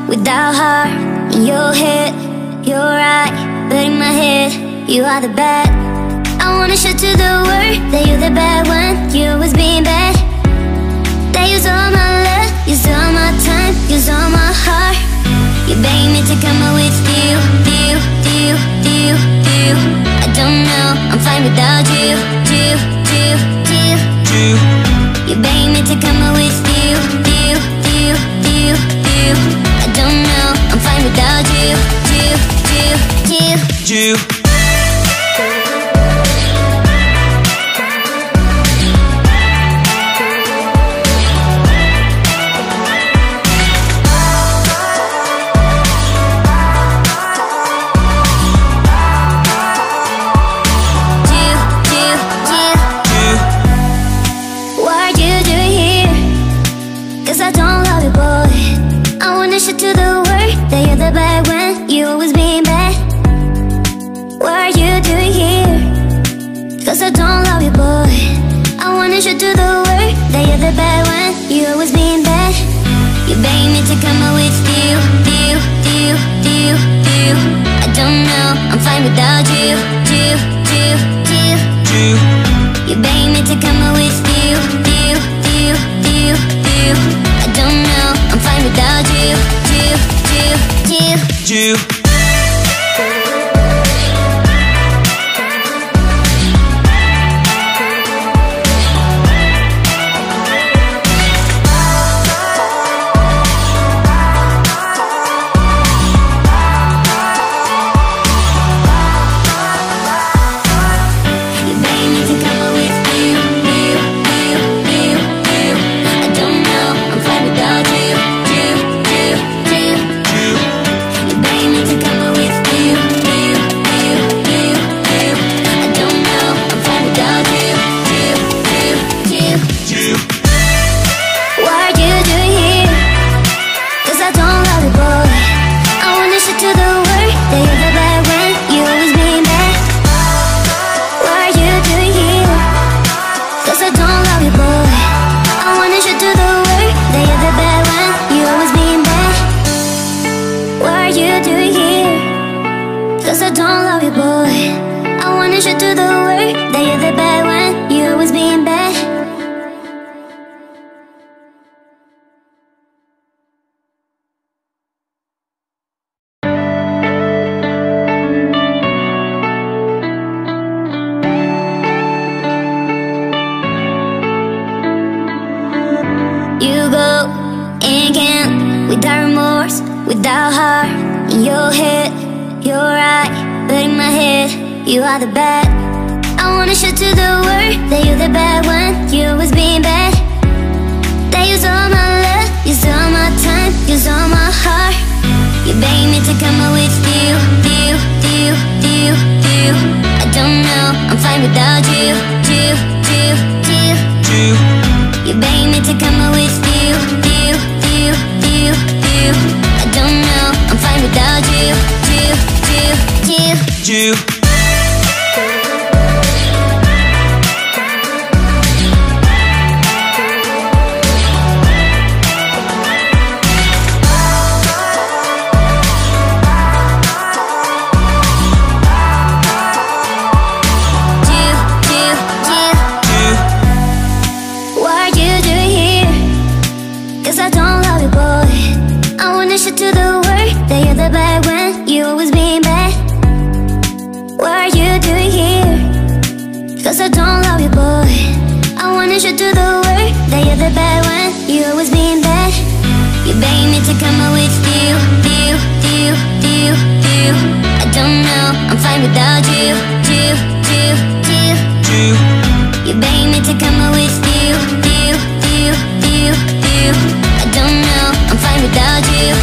without heart. In your head, you're right, but in my head, you are the bad. I wanna show to the world that you're the bad one. You always being bad. That use all my love, use all my time, use all my heart. You beg me to come out with you. I don't know, I'm fine without you. You beg me to come out with you. I don't know, I'm fine without you. To the world that you're the bad when you always being bad. What are you doing here? Cause I don't love you, boy. I wanna show to the world that you're the bad when you always being bad. You beg me to come out with you. I don't know, I'm fine without you. You beg me to come out with you. I don't know, I'm fine without you. Without heart, in your head, you're right, but in my head, you are the bad. I wanna show to the world that you're the bad one. You always being bad. That use all my love, use all my time, use all my heart. You beg me to come out with you. I don't know, I'm fine without you. You beg me to come out with you. I don't know, I'm fine without you. To the world that you're the bad when you always being bad. What are you doing here? Cause I don't love you, boy. I wanna show to the world that you're the bad when you always being bad. You beg me to come out with you. I don't know, I'm fine without you. You beg me to come out with you. I don't know, I'm fine without you.